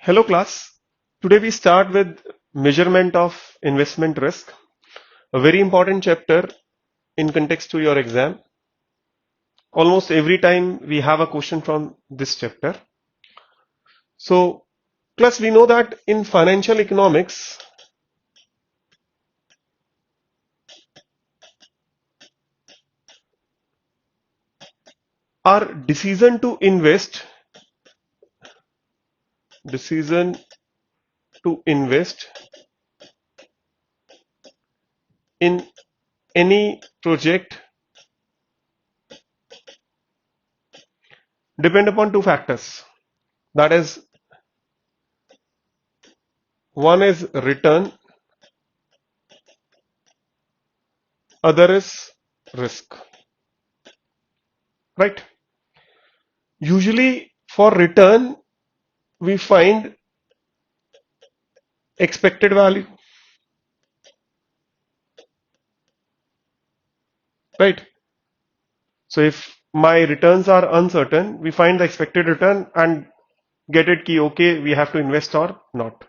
Hello class. Today we start with measurement of investment risk, a very important chapter in context to your exam. Almost every time we have a question from this chapter. So class, we know that in financial economics, our decision to invest in any project depend upon two factors. That is, one is return, other is risk, right? Usually for return, we find expected value, right? So if my returns are uncertain, we find the expected return and get it key, okay, we have to invest or not.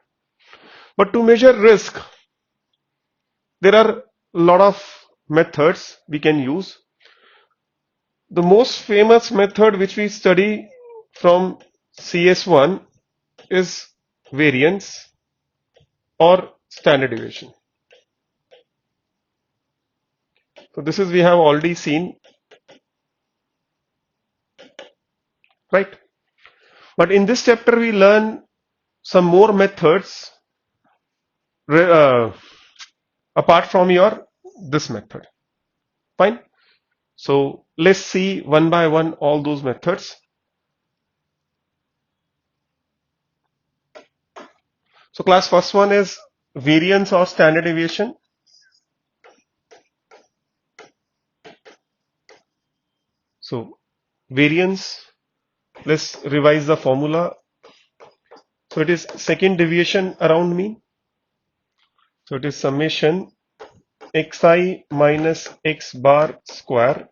But to measure risk, there are a lot of methods we can use. The most famous method which we study from CS1 is variance or standard deviation. So this is we have already seen, right? But in this chapter we learn some more methods uh, apart from your this method. Fine. So let's see one by one all those methods. So class first one is variance or standard deviation. So variance, let's revise the formula. So it is second deviation around mean. So it is summation xi minus x bar square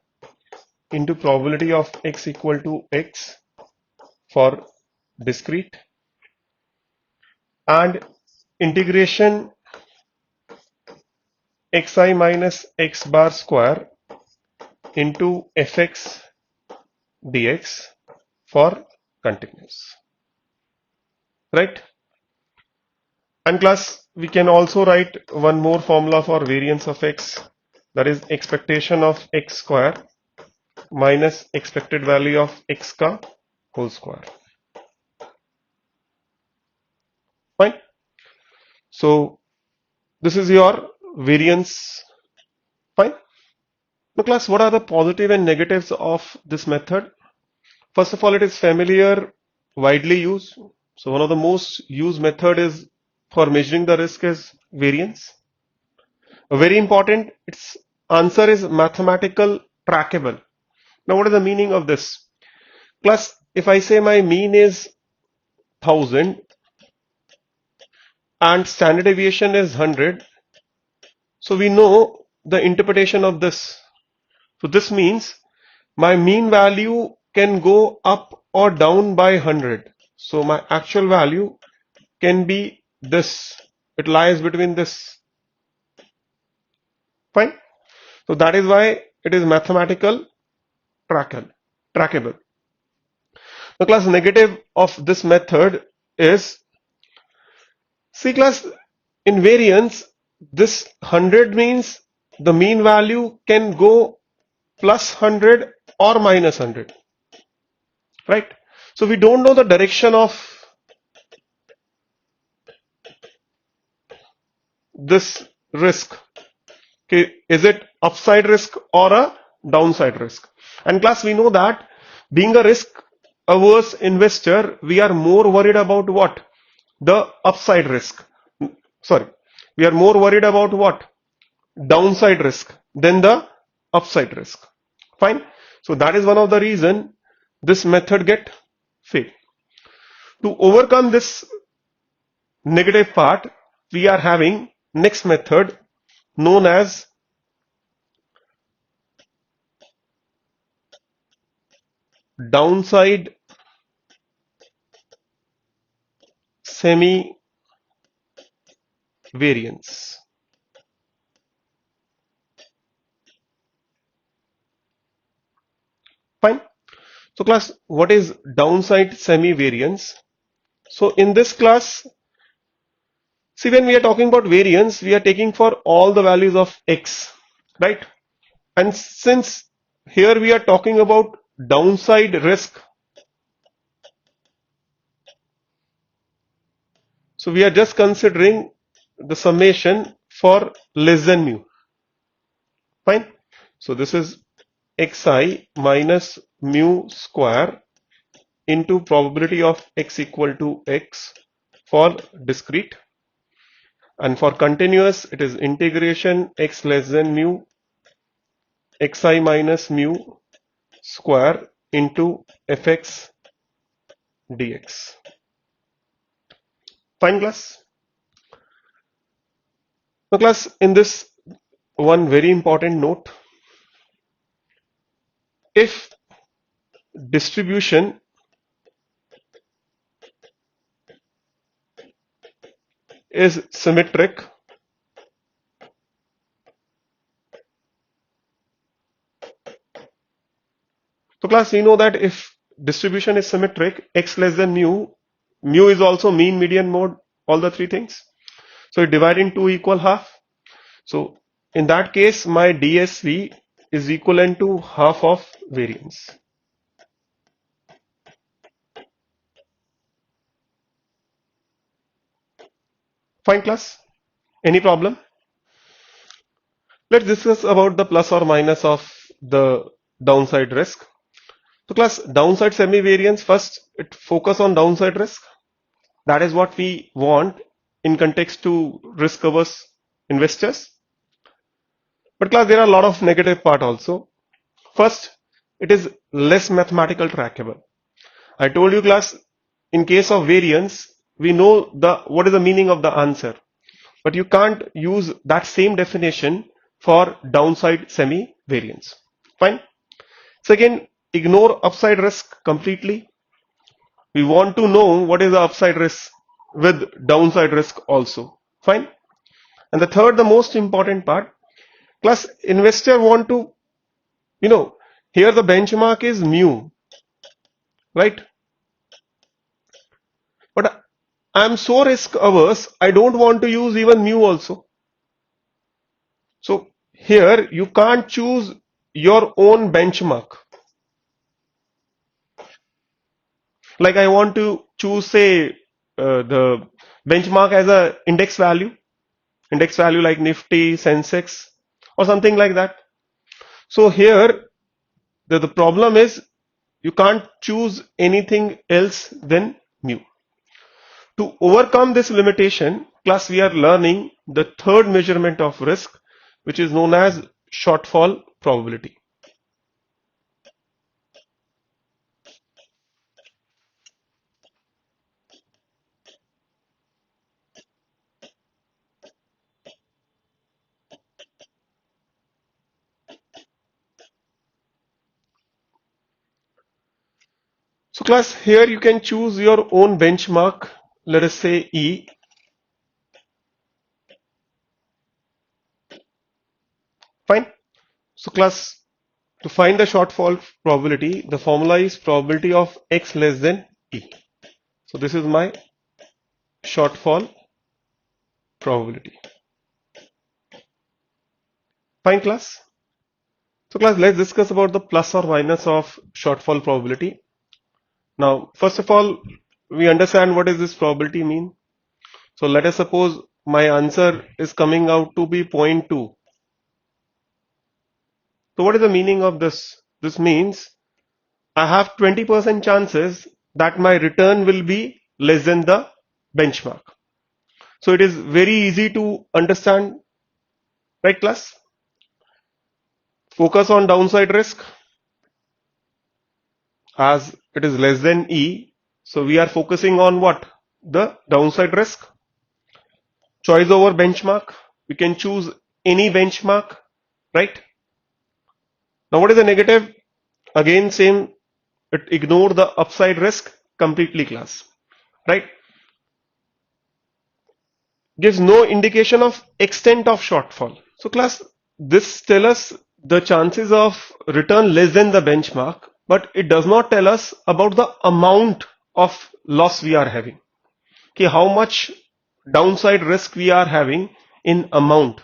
into probability of x equal to x for discrete and integration xi minus x bar square into fx dx for continuous, right? And class, we can also write one more formula for variance of x, that is expectation of x square minus expected value of x ka whole square. Fine. So this is your variance. Fine. Now class, what are the positive and negatives of this method? First of all, it is familiar, widely used. So one of the most used method is for measuring the risk is variance. Very important, its answer is mathematical trackable. Now what is the meaning of this? Plus, if I say my mean is 1000 and standard deviation is 100, so we know the interpretation of this. So this means my mean value can go up or down by 100. So my actual value can be this. It lies between this. Fine. So that is why it is mathematical trackable. The class negative of this method is, see class, in variance, this 100 means the mean value can go plus 100 or minus 100, right? So we don't know the direction of this risk. Okay, is it upside risk or a downside risk? And class, we know that being a risk averse investor, we are more worried about what? The upside risk. Sorry, we are more worried about what? Downside risk than the upside risk. Fine. So that is one of the reason this method get failed. To overcome this negative part, we are having next method known as downside semi variance. Fine. So class, what is downside semi variance? So in this class, see, when we are talking about variance, we are taking for all the values of x, right? And since here we are talking about downside risk, so we are just considering the summation for less than mu. Fine. So this is xi minus mu square into probability of x equal to x for discrete, and for continuous it is integration x less than mu xi minus mu square into fx dx. Fine class. Now class, in this one very important note, if distribution is symmetric, so class, we know that if distribution is symmetric, x less than mu is also mean, median, mode, all the three things. So dividing 2 equal half. So in that case, my DSV is equivalent to half of variance. Fine class. Any problem? Let's discuss about the plus or minus of the downside risk. So class, downside semi-variance, first it focus on downside risk. That is what we want in context to risk averse investors. But class, there are a lot of negative part also. First, it is less mathematical trackable. I told you class, in case of variance, we know what is the meaning of the answer, but you can't use that same definition for downside semi variance. Fine. Second, ignore upside risk completely. We want to know what is the upside risk with downside risk also. Fine. And the third, the most important part, plus investor want to, here the benchmark is mu, right? But I'm so risk averse, I don't want to use even mu also. So here you can't choose your own benchmark. Like I want to choose, say, the benchmark as a index value like Nifty, Sensex, or something like that. So here the problem is you can't choose anything else than mu. To overcome this limitation, class, we are learning the third measurement of risk, which is known as shortfall probability. So class, here you can choose your own benchmark, let us say E. Fine. So class, to find the shortfall probability, the formula is probability of x less than E. So this is my shortfall probability. Fine class. So class, let's discuss about the plus or minus of shortfall probability. Now, first of all, we understand what does this probability mean. So let us suppose my answer is coming out to be 0.2. So what is the meaning of this? This means I have 20% chances that my return will be less than the benchmark. So it is very easy to understand, right class? Focus on downside risk as it is less than E. So we are focusing on what? The downside risk. Choice over benchmark. We can choose any benchmark, right? Now what is the negative? Again same, it ignore the upside risk completely class, right? gives no indication of extent of shortfall. So class, this tells us the chances of return less than the benchmark, but it does not tell us about the amount of loss we are having. Okay, how much downside risk we are having in amount.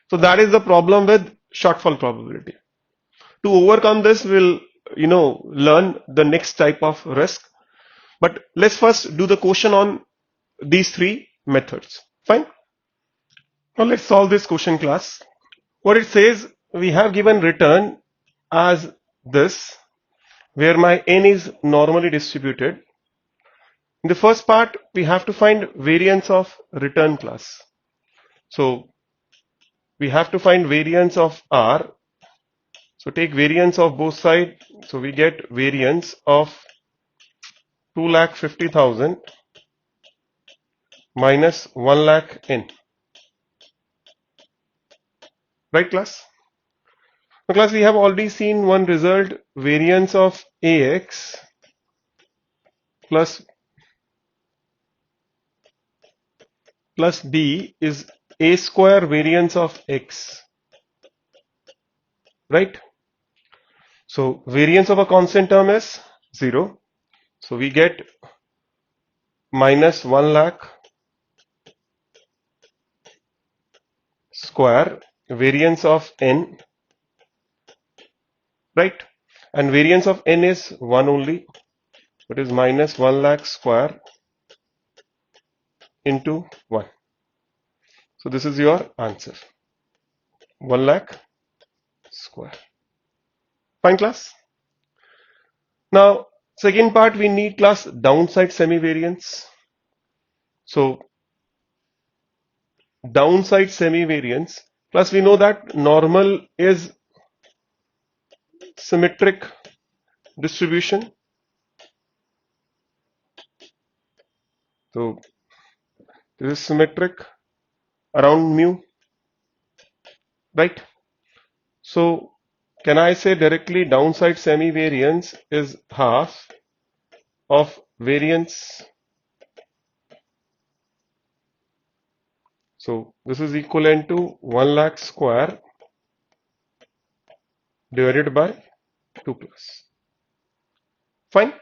So that is the problem with shortfall probability. To overcome this, we'll learn the next type of risk. But let's first do the question on these three methods. Fine. Now let's solve this question, class. What it says, we have given return as this, where my n is normally distributed. In the first part, we have to find variance of return, class. So we have to find variance of R. So take variance of both sides. So we get variance of 2,50,000 minus 1 lakh n. Right, class? Now, class, we have already seen one result, variance of AX plus B is A square variance of X. Right? So variance of a constant term is 0. So we get minus 1 lakh square variance of n, right? And variance of n is 1 only. It is minus 1 lakh square into 1. So this is your answer. 1 lakh square. Fine, class? Now, second part, we need, class, downside semi-variance. So downside semi-variance, plus we know that normal is symmetric distribution. So this is symmetric around mu, right? So can I say directly downside semi-variance is half of variance? So this is equivalent to 1 lakh square divided by 2 plus. Fine.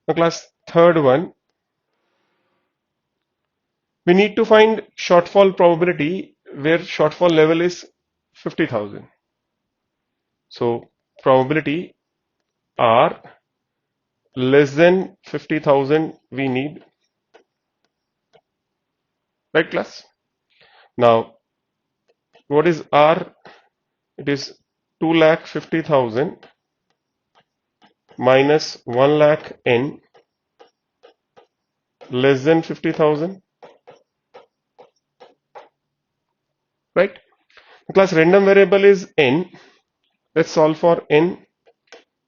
Now, class, third one, we need to find shortfall probability where shortfall level is 50,000. So probability R less than 50,000 we need, right, class? Now what is R? It is 2,50,000 minus 1 lakh n less than 50,000, right? Class, random variable is n. Let's solve for n.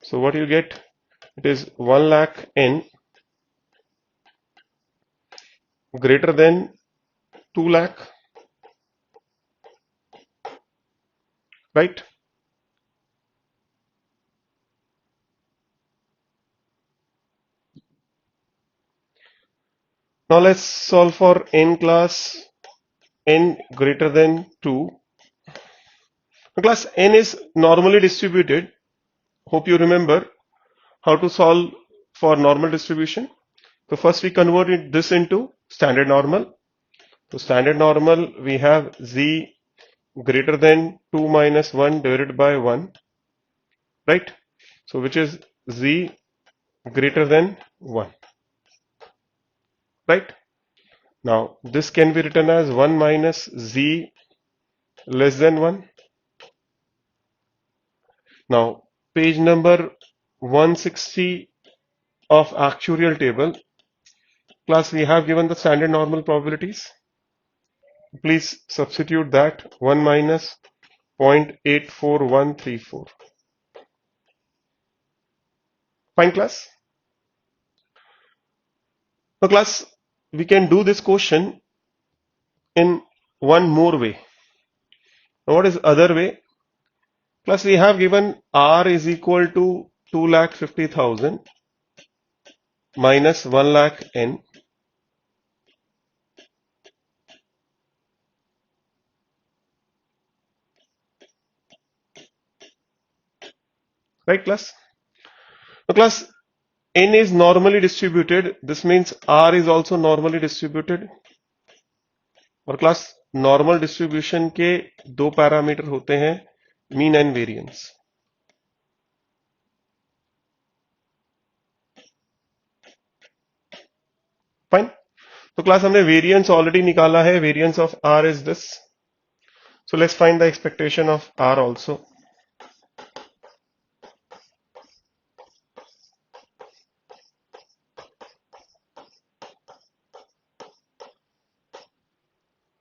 So what you get? It is 1 lakh n greater than 2 lakh, right? Now let's solve for n, class, n greater than 2. Class, n is normally distributed. Hope you remember how to solve for normal distribution. So first we converted this into standard normal. So standard normal, we have z greater than 2 minus 1 divided by 1, right? So which is z greater than 1, right? Now this can be written as 1 minus z less than 1. Now page number 160 of actuarial table, class, we have given the standard normal probabilities. Please substitute that 1 minus 0.84134. Fine, class? Now, class, we can do this question in one more way. Now, what is other way? Class, we have given R is equal to 2,50,000 minus 1 lakh n. right class? Now class, n is normally distributed, this means r is also normally distributed. और class normal distribution के दो parameter होते हैं, mean and variance. Fine. तो class हमने variance already निकाला है, variance of R is this. So let's find the expectation of R also.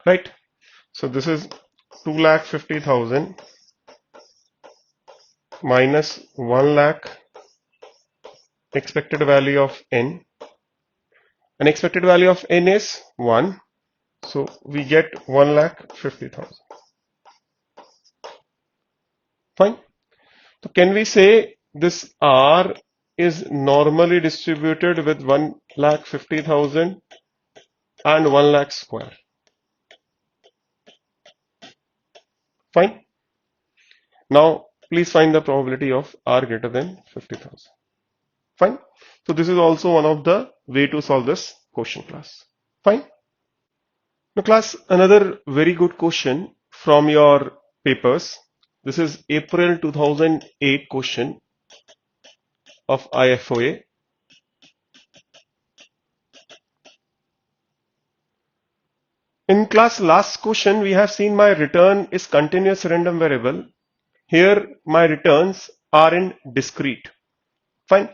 Right? So this is 2,50,000 minus 1 lakh expected value of n, and expected value of n is 1, so we get 1,50,000. Fine. So can we say this R is normally distributed with 1,50,000 and 1 lakh square? Fine. Now please find the probability of R greater than 50,000. Fine. So this is also one of the way to solve this question class. Fine. Now class, another very good question from your papers. This is April 2008 question of IFOA. In class last question we have seen my return is continuous random variable. Here my returns are in discrete. Fine.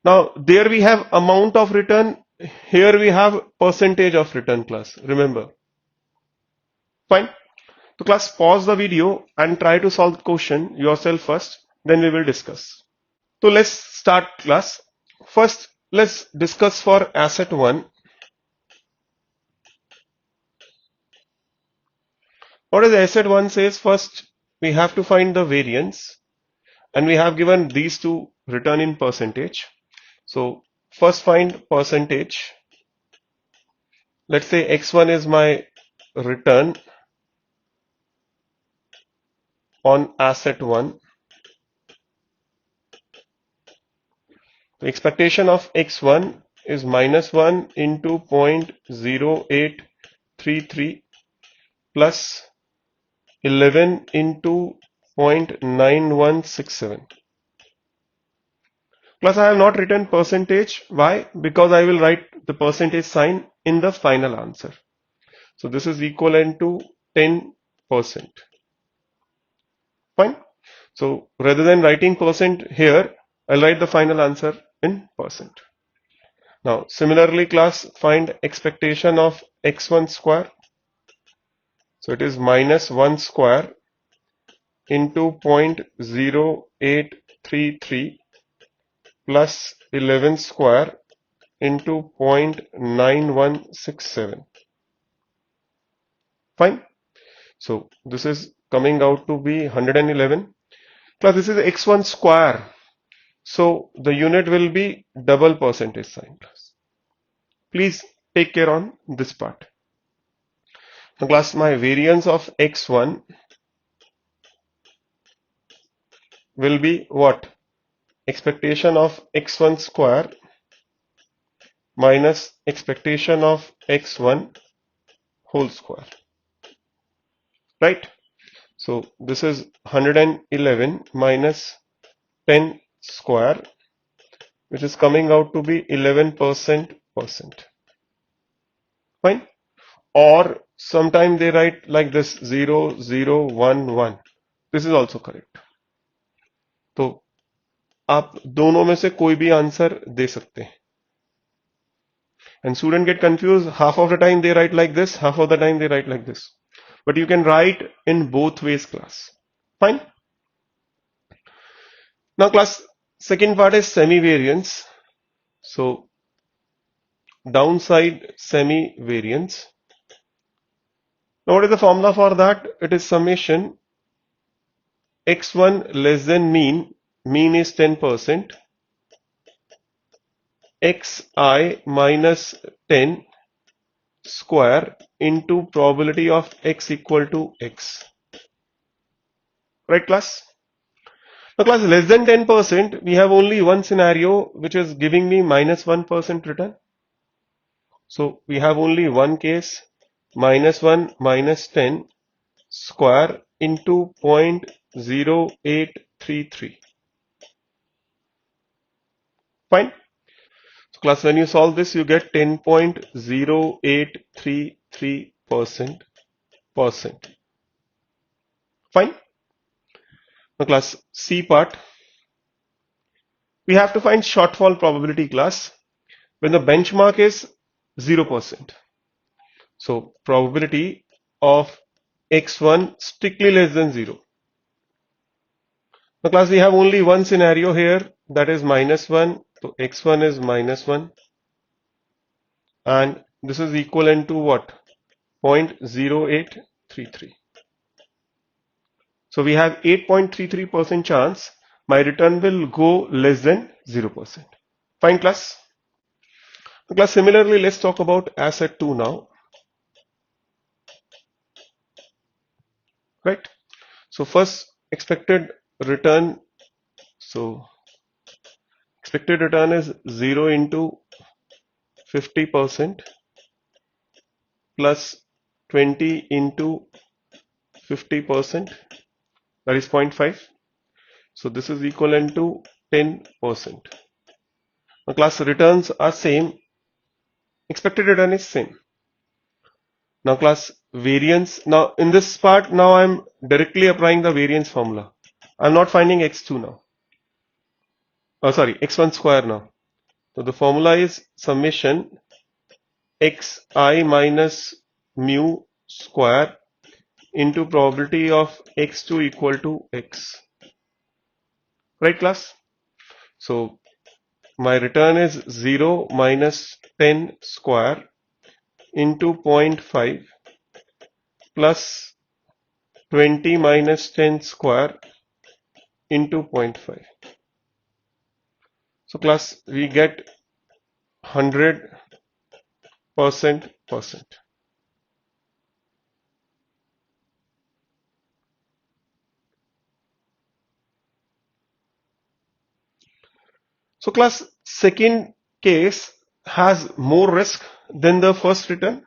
Now there we have amount of return, here we have percentage of return class, remember. Fine. So class, pause the video and try to solve the question yourself first, then we will discuss. So let's start class. First let's discuss for asset 1. What is asset 1 says? First we have to find the variance, and we have given these two return in percentage. So first find percentage. Let's say x1 is my return on asset 1. The expectation of x1 is -1 into 0.0833 plus 11 into 0.9167. Plus I have not written percentage. Why? Because I will write the percentage sign in the final answer. So this is equivalent to 10%. Fine. So rather than writing percent here, I'll write the final answer in percent. Now similarly class, find expectation of x1 square. So it is -1 square into 0.0833 plus 11 square into 0.9167. Fine. So this is coming out to be 111. Class, this is x1 square. So the unit will be double percentage sign class. Please take care on this part. Now class, my variance of x1 will be what? Expectation of x1 square minus expectation of x1 whole square. Right? So this is 111 minus 10 square, which is coming out to be 11%. Fine. Or sometime they write like this 0, 0, 1, 1. This is also correct. तो आप दोनों में से कोई भी answer दे सकते हैं. And student get confused. Half of the time they write like this, half of the time they write like this. But you can write in both ways class. Fine. Now class, second part is semi-variance. So downside semi-variance. Now what is the formula for that? It is summation x1 less than mean is 10%, xi minus 10 square into probability of x equal to x. Right class? Now class, less than 10%, we have only one scenario which is giving me minus 1% return. So we have only one case, minus 1 minus 10 square into 0.0833. Fine. So class, when you solve this, you get 10.0833%. Fine. Now class, C part, we have to find shortfall probability class when the benchmark is 0%. So probability of x1 strictly less than 0. Now class, we have only one scenario here, that is minus 1. So x1 is minus 1 and this is equivalent to what? 0.0833. So we have 8.33% chance my return will go less than 0%. Fine class. Class, similarly, let's talk about asset 2 now. Right. So first expected return. So expected return is 0 into 50% plus 20 into 50%, that is 0.5. So this is equivalent to 10%. Now class, returns are same, expected return is same. Now class, variance, now in this part, now I'm directly applying the variance formula. I'm not finding x2 now. Oh sorry, x1 square now. So the formula is summation xi minus mu square into probability of x2 equal to x. Right class? So my return is 0 minus 10 square into 0.5 plus 20 minus 10 square into 0.5. So class, we get 100%. So class, second case has more risk than the first return.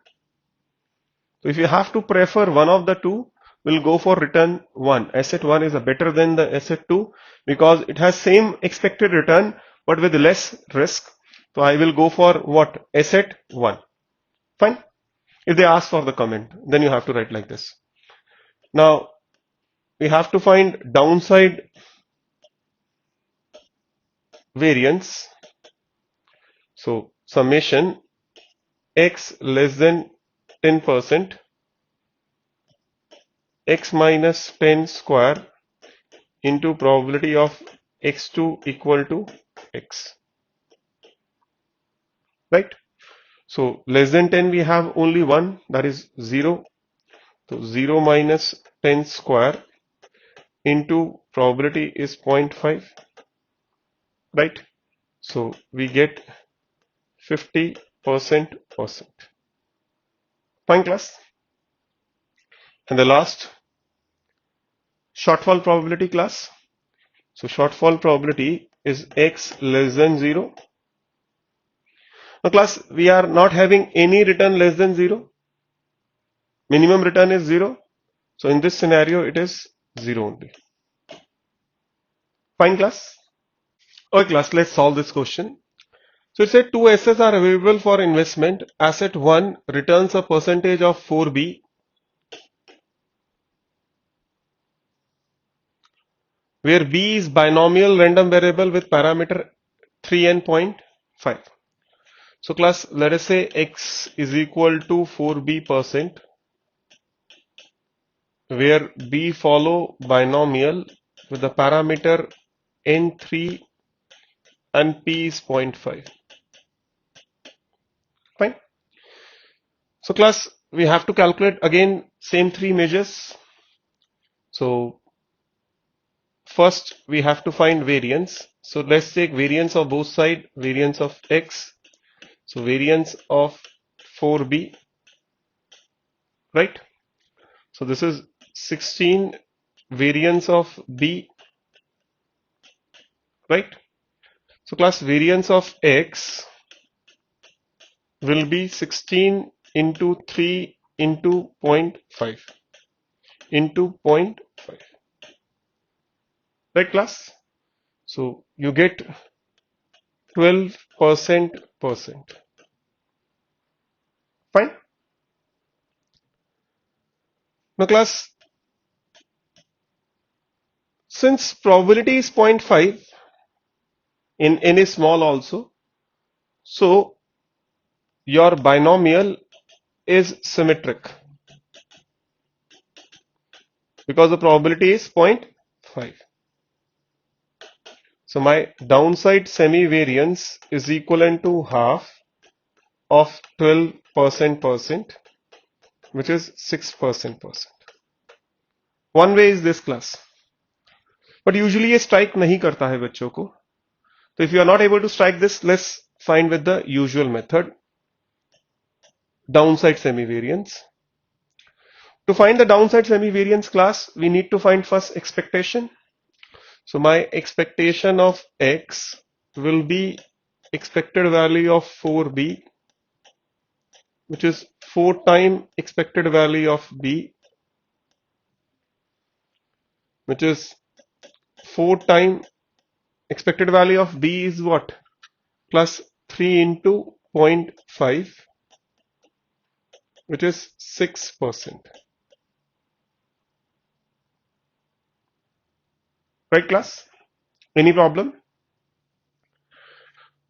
So if you have to prefer one of the two, we'll go for return 1. Asset 1 is better than the asset 2 because it has same expected return but with less risk. So I will go for what? Asset 1. Fine. If they ask for the comment, then you have to write like this. Now we have to find downside variance. So summation x less than 10%, x minus 10 square into probability of x2 equal to x. Right? So less than 10 we have only one, that is 0. So 0 minus 10 square into probability is 0.5. Right? So we get 50%. Fine class. And the last, shortfall probability class. So shortfall probability is x less than 0. Now class, we are not having any return less than 0. Minimum return is 0. So in this scenario, it is 0 only. Fine class. Okay class, let's solve this question. So it said two assets are available for investment. Asset 1 returns a percentage of 4B, where B is binomial random variable with parameter 3 and 0.5. So class, let us say x is equal to 4B%, where B follow binomial with the parameter n3 and P is 0.5. Fine. So class, we have to calculate again same three measures. So first we have to find variance. So let's take variance of both sides, variance of x. So variance of 4B, right? So this is 16 variance of B right? So class, variance of x will be 16 into 3 into 0.5 into 0.5, right class? So you get 12%. Fine. Now class, since probability is 0.5 in any small also, so your binomial is symmetric because the probability is 0.5. So my downside semi-variance is equivalent to half of 12%, which is 6%. One way is this class, but usually ये strike नहीं करता है बच्चों को. So if you are not able to strike this, let's find with the usual method, downside semi-variance. To find the downside semi-variance class, we need to find first expectation. So my expectation of x will be expected value of 4b, which is 4 times expected value of b, which is 4 times expected value of b is what? Plus 3 into 0.5, which is 6%. Right class? Any problem?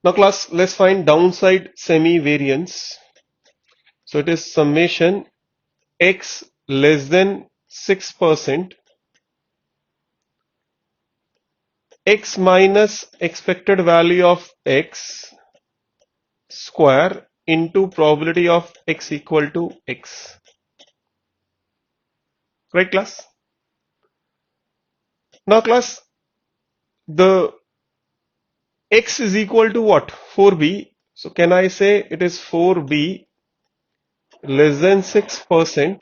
Now class, let's find downside semi-variance. So it is summation x less than 6%, x minus expected value of x square into probability of x equal to x. Right class? Now class, the x is equal to what? 4b. So can I say it is 4b less than 6%?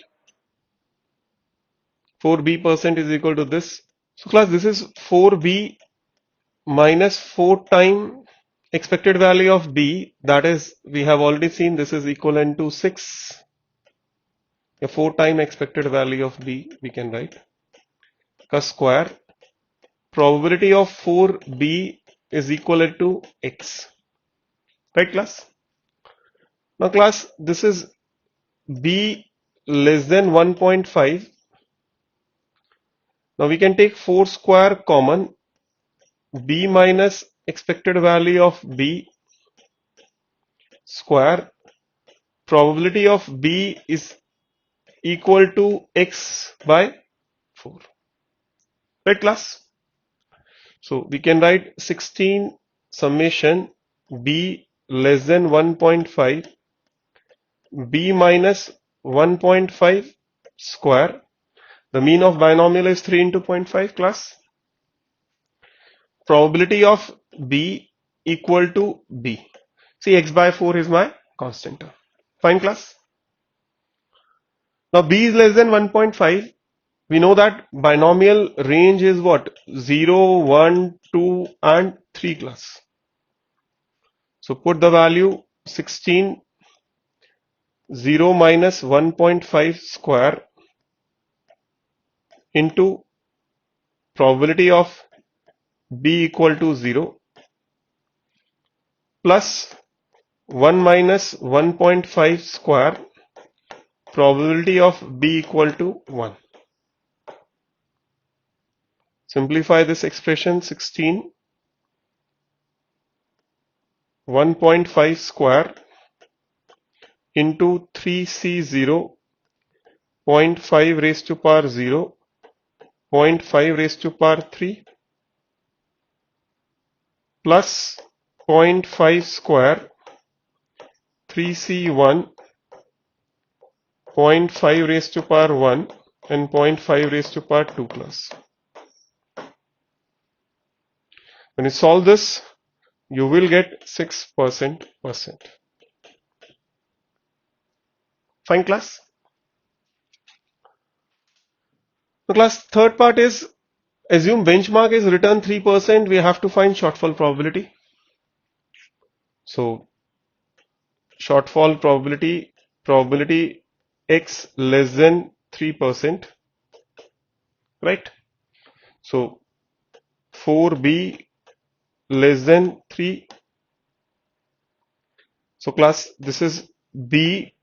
4b% is equal to this. So class, this is 4b minus 4 times expected value of b, that is, we have already seen this is equivalent to 6. 4 times expected value of b we can write का square, probability of 4b is equal to x. Right class? Now class, this is b less than 1.5. Now we can take 4 square common, b minus expected value of b square, probability of b is equal to x by 4. Right class? So we can write 16 summation b less than 1.5, b minus 1.5 square. The mean of binomial is 3 into 0.5 class. Probability of b equal to b. See, x by 4 is my constant term. Fine class? Now b is less than 1.5. We know that binomial range is what? 0, 1, 2 and 3 class. So put the value 16, 0 minus 1.5 square into probability of b equal to 0 plus 1 minus 1.5 square, probability of b equal to 1. Simplify this expression, 16, 1.5 square into 3c0, 0.5 raised to power 0, 0.5 raised to power 3 plus 0.5 square, 3c1, 0.5 raised to power 1 and 0.5 raised to power 2 plus. When you solve this, you will get 6%. Fine class? The class third part is Assume benchmark is return 3%, we have to find shortfall probability. So shortfall probability x less than 3%, right? So 4b less than 3. So class, this is b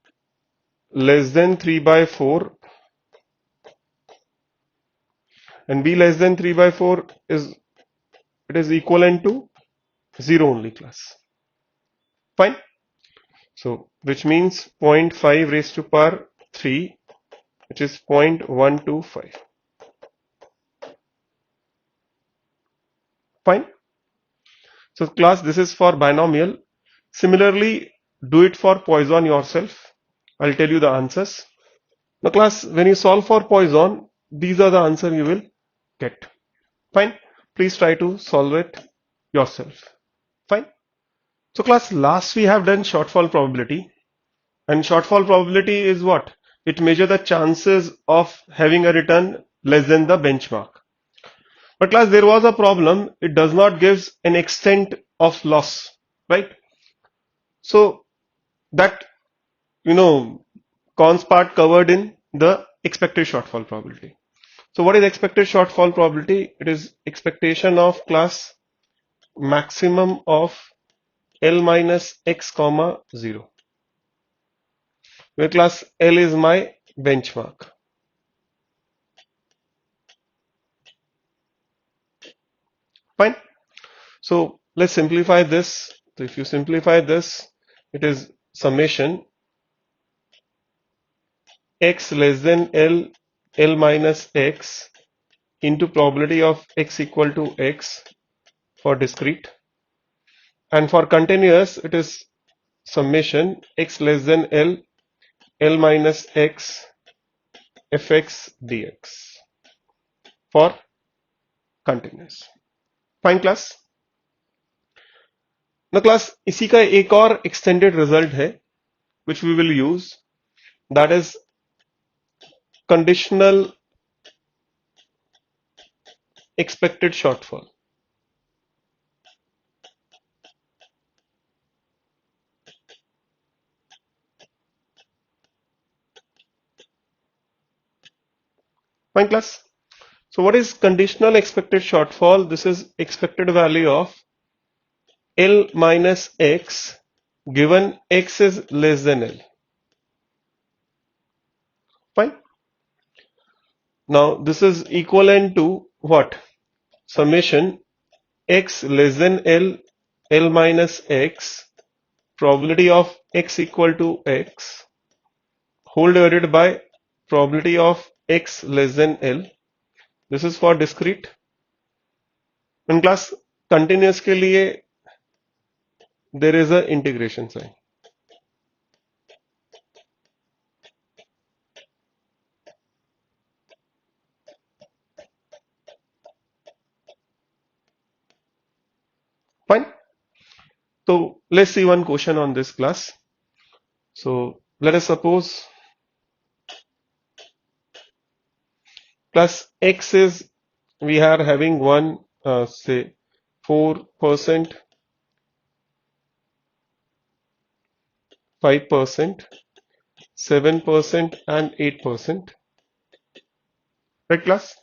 less than 3 by 4, and b less than 3 by 4 is, it is equivalent to 0 only, class. Fine. So which means 0.5 raised to power 3, which is 0.125. Fine. So class, this is for binomial. Similarly, do it for Poisson yourself. I'll tell you the answers. Now class, when you solve for Poisson, these are the answer you will get. Fine. Please try to solve it yourself. Fine. So class, last we have done shortfall probability, and shortfall probability is what? It measures the chances of having a return less than the benchmark. But class, there was a problem. It does not give an extent of loss, right? So that, cons part covered in the expected shortfall probability. So what is expected shortfall probability? It is expectation of class maximum of L minus x comma 0, where class L is my benchmark. Fine. So let's simplify this. So if you simplify this, it is summation x less than L minus x into probability of x equal to x for discrete, and for continuous it is summation x less than L minus x fx dx for continuous. Fine class. ना class, इसी का एक और extended result है which we will use, that is conditional expected shortfall. Fine class. So what is conditional expected shortfall? This is expected value of L minus x given x is less than L. Fine. Now this is equivalent to what? Summation x less than L minus x probability of x equal to x whole divided by probability of x less than L. This is for discrete. In class, continuous के लिए there is a integration sign. Fine. So let's see one question on this class. So let us suppose class x is, we are having one say 4%, 5%, 7% and 8%. Right class?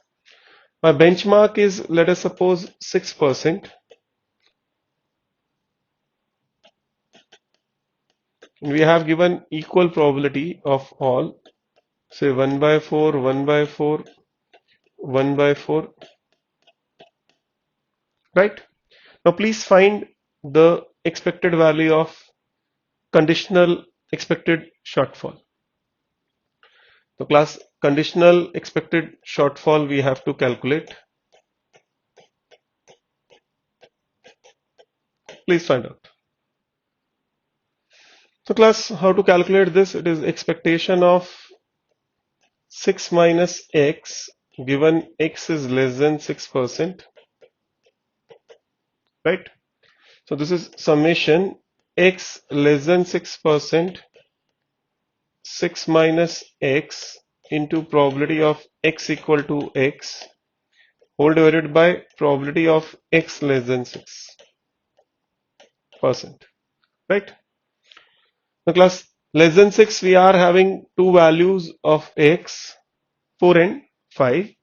My benchmark is, let us suppose 6%. We have given equal probability of all, say 1 by 4, 1 by 4, 1 by 4, right? Now please find the expected value of conditional expected shortfall. So class, conditional expected shortfall we have to calculate. Please find out. So class, how to calculate this? It is expectation of 6 minus x given x is less than 6%, right? So this is summation x less than 6%, 6 minus x into probability of x equal to x whole divided by probability of x less than 6%, right? The class less than 6, we are having two values of x, 4 and 5.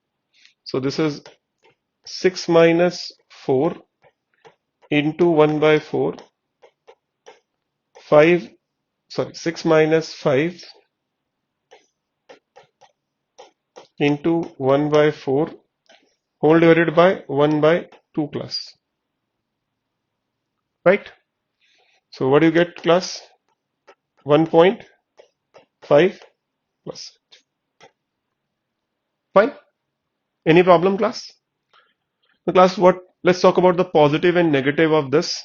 So this is 6 minus 4 into 1 by 4, 6 minus 5 into 1 by 4 whole divided by 1 by 2 class, right? So what do you get, class? 1.5 plus. Fine. Any problem, class? The class, let's talk about the positive and negative of this.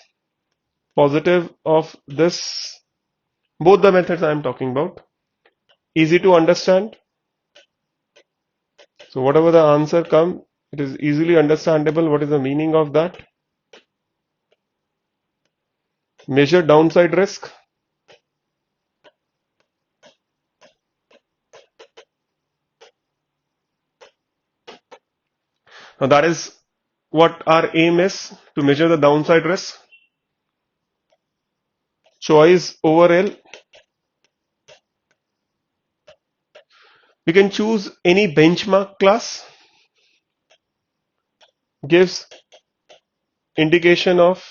Positive of this, both the methods I am talking about. Easy to understand. So whatever the answer come, it is easily understandable. What is the meaning of that? Measure downside risk. Now that is what our aim is, to measure the downside risk. Choice over L. We can choose any benchmark class. Gives indication of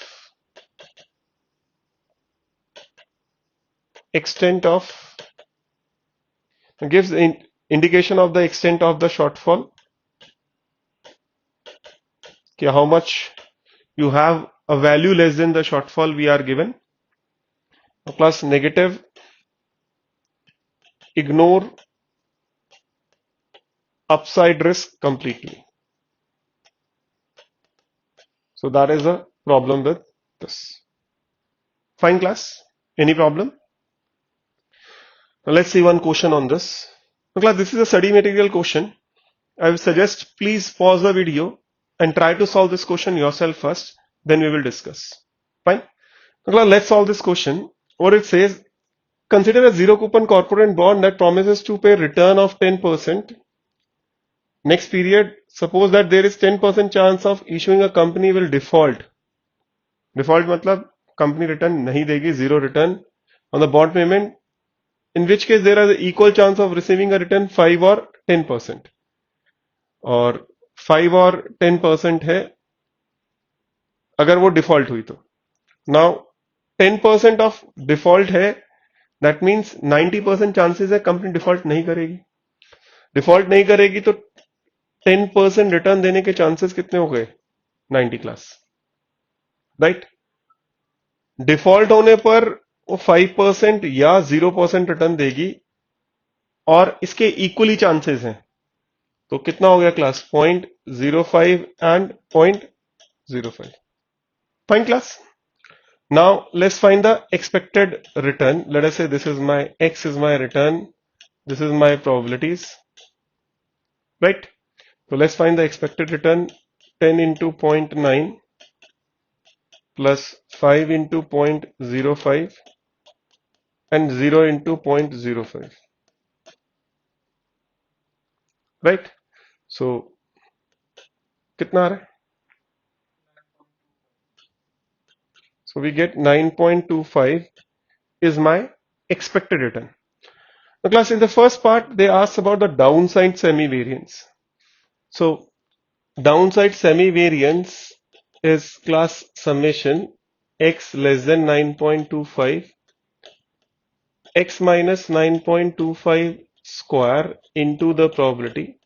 extent of, gives indication of the extent of the shortfall. Okay, how much you have a value less than the shortfall we are given. Plus negative, ignore upside risk completely. So that is a problem with this. Fine, class. Any problem? Now let's see one question on this. Now class, this is a study material question. I would suggest please pause the video and try to solve this question yourself first, then we will discuss. Fine. Now class, let's solve this question. What it says, consider a zero coupon corporate bond that promises to pay return of 10%. Next period, suppose that there is 10% chance of issuing a company will default. Default मतलब company return नहीं देगी, zero return on the bond payment. In which case there is equal chance of receiving a return 5 or 10%. और 5 और 10% है अगर वो default हुई तो. नाउ 10% ऑफ डिफॉल्ट है, दैट मीन्स 90% चांसेस है कंपनी डिफॉल्ट नहीं करेगी. डिफॉल्ट नहीं करेगी तो 10% रिटर्न देने के चांसेस कितने हो गए? 90 क्लास, राइट. डिफॉल्ट होने पर वो 5% या 0% रिटर्न देगी और इसके इक्वली चांसेस हैं. तो कितना हो गया class? 0.05 and 0.05. Fine, class. Now let's find the expected return. Let us say this is my x is my return, this is my probabilities, right? So let's find the expected return. 10 into 0.9 plus 5 into 0.05 and 0 into 0.05, right? So कितना आ रहा है? So we get 9.25 is my expected return. Now class, in the first part they asked about the downside semi-variance. So downside semi-variance is class summation x less than 9.25 x minus 9.25 square into the probability,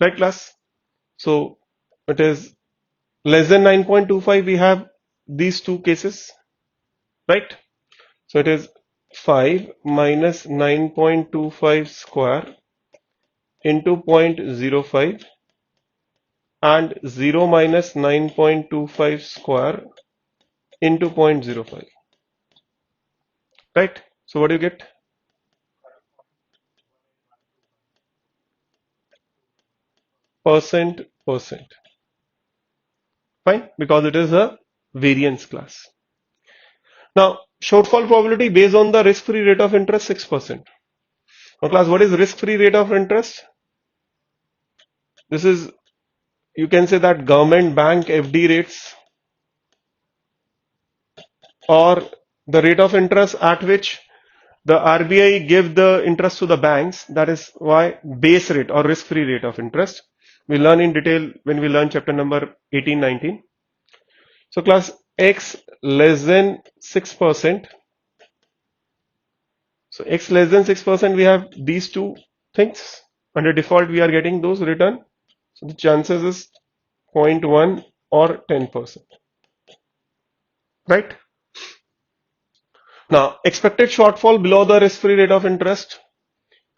right class? So it is less than 9.25, we have these two cases, right? So it is 5 minus 9.25 square into 0.05 and 0 minus 9.25 square into 0.05, right? So what do you get? Percent. Fine, because it is a variance class. Now shortfall probability based on the risk-free rate of interest 6%. Now class, what is risk-free rate of interest? this is, you can say that government bank FD rates, or the rate of interest at which the RBI give the interest to the banks. That is why base rate or risk-free rate of interest. We learn in detail when we learn chapter number 18, 19. So class, x less than 6%. So x less than 6%, we have these two things. Under default, we are getting those return. So the chances is 0.1 or 10%. Right? Now, expected shortfall below the risk-free rate of interest,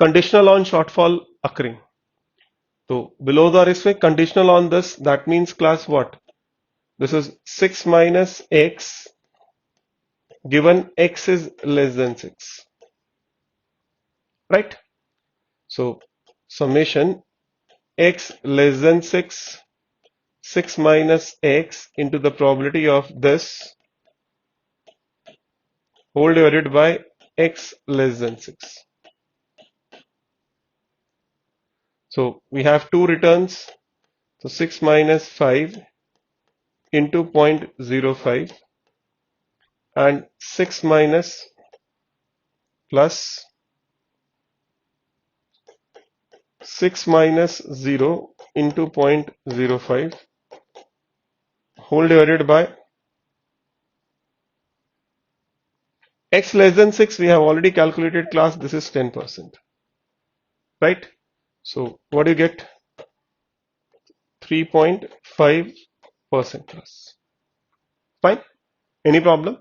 conditional on shortfall occurring. So below the risk-free, conditional on this, that means class what? This is 6 minus x given x is less than 6. Right? So summation x less than 6, 6 minus x into the probability of this whole divided by x less than 6. So we have two returns. So 6 minus 5 into 0.05 and 6 minus plus 6 minus 0 into 0.05 whole divided by x less than 6. We have already calculated class, this is 10%. Right? So what do you get? 3.5% plus. Fine. Any problem?